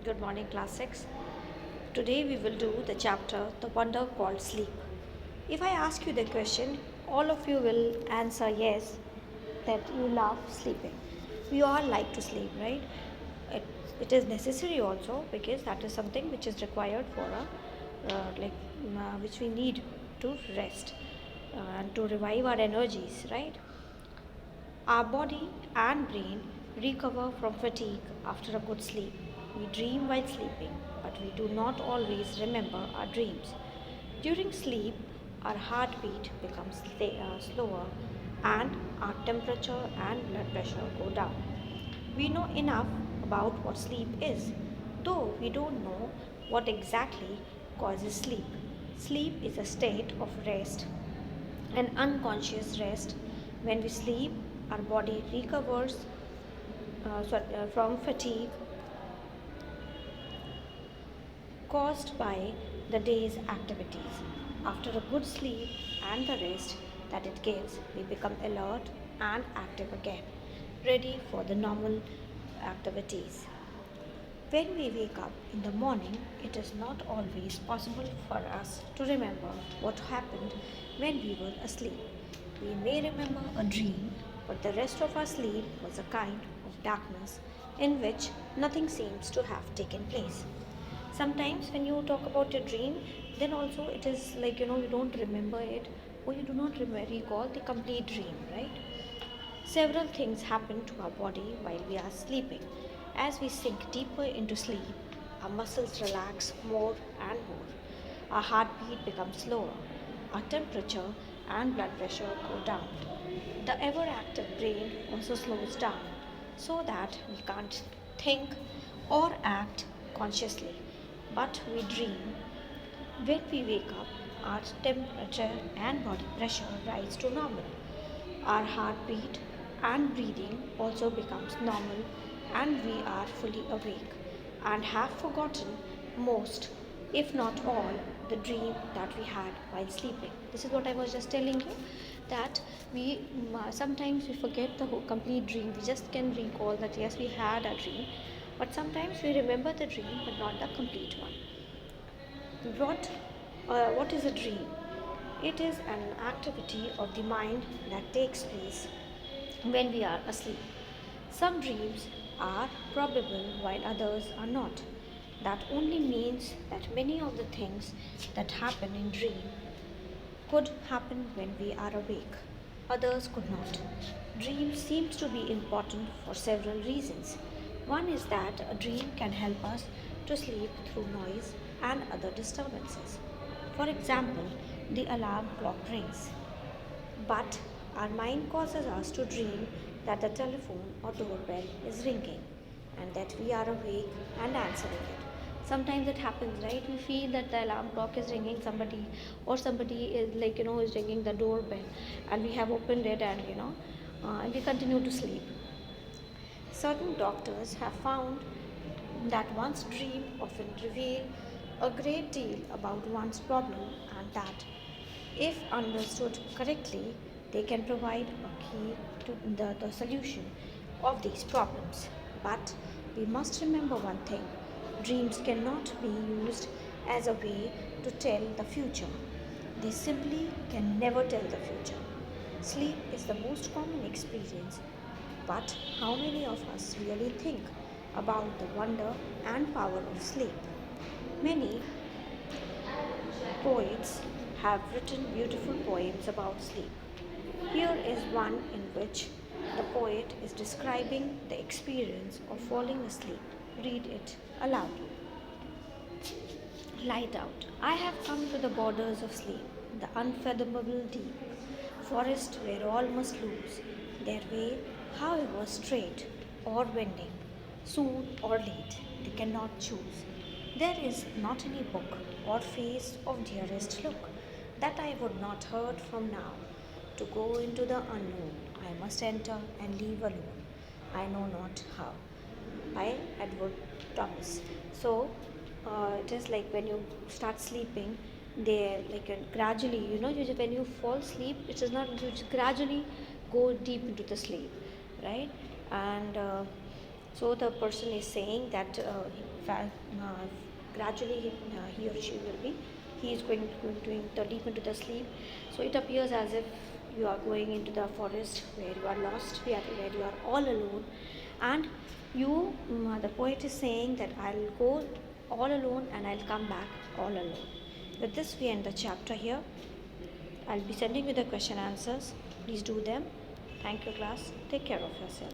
Good morning, class 6. Today we will do the chapter The Wonder Called Sleep. If I ask you the question, all of you will answer yes, that you love sleeping. We all like to sleep, right? It, it is necessary also because that is something which is required for which we need to rest and to revive our energies, right? Our body and brain recover from fatigue after a good sleep. We dream while sleeping, but we do not always remember our dreams. During sleep, our heartbeat becomes slower and our temperature and blood pressure go down. We know enough about what sleep is, though we don't know what exactly causes sleep. Sleep is a state of rest, an unconscious rest. When we sleep, our body recovers from fatigue caused by the day's activities. After a good sleep and the rest that it gives, we become alert and active again, ready for the normal activities. When we wake up in the morning, it is not always possible for us to remember what happened when we were asleep. We may remember a dream, but the rest of our sleep was a kind of darkness in which nothing seems to have taken place. Sometimes, when you talk about your dream, then also it is like you don't remember it or you do not recall the complete dream, right? Several things happen to our body while we are sleeping. As we sink deeper into sleep, our muscles relax more and more. Our heartbeat becomes slower. Our temperature and blood pressure go down. The ever active brain also slows down so that we can't think or act consciously, but we dream. When we wake up, our temperature and body pressure rise to normal. Our heartbeat and breathing also becomes normal and we are fully awake and have forgotten most, if not all, the dream that we had while sleeping. This is what I was just telling you, that we sometimes we forget the whole complete dream. We just can recall that yes, we had a dream, but sometimes we remember the dream but not the complete one. What is a dream? It is an activity of the mind that takes place when we are asleep. Some dreams are probable while others are not. That only means that many of the things that happen in dream could happen when we are awake. Others could not. Dream seems to be important for several reasons. One is that a dream can help us to sleep through noise and other disturbances. For example, the alarm clock rings, but our mind causes us to dream that the telephone or doorbell is ringing and that we are awake and answering it. Sometimes it happens, right? We feel that the alarm clock is ringing somebody, or somebody is is ringing the doorbell, and we have opened it, and and we continue to sleep. Certain doctors have found that one's dream often reveal a great deal about one's problem, and that if understood correctly, they can provide a key to the solution of these problems. But we must remember one thing: dreams cannot be used as a way to tell the future. They simply can never tell the future. Sleep is the most common experience, but how many of us really think about the wonder and power of sleep? Many poets have written beautiful poems about sleep. Here is one in which the poet is describing the experience of falling asleep. Read it aloud. Light out. I have come to the borders of sleep, the unfathomable deep, forest where all must lose their way, however straight or winding, soon or late, they cannot choose. There is not any book or face of dearest look that I would not hurt from now. To go into the unknown, I must enter and leave alone. I know not how. By Edward Thomas. So it is like when you start sleeping, they like gradually, when you fall asleep, it is not you just gradually go deep into the sleep, right? And So the person is saying that gradually he or she will be, he is going to deep into the sleep. So it appears as if you are going into the forest where you are lost, where you are all alone, and the poet is saying that I'll go all alone and I'll come back all alone. With this, we end the chapter here. I'll be sending you the question answers. Please do them. Thank you, class. Take care of yourself.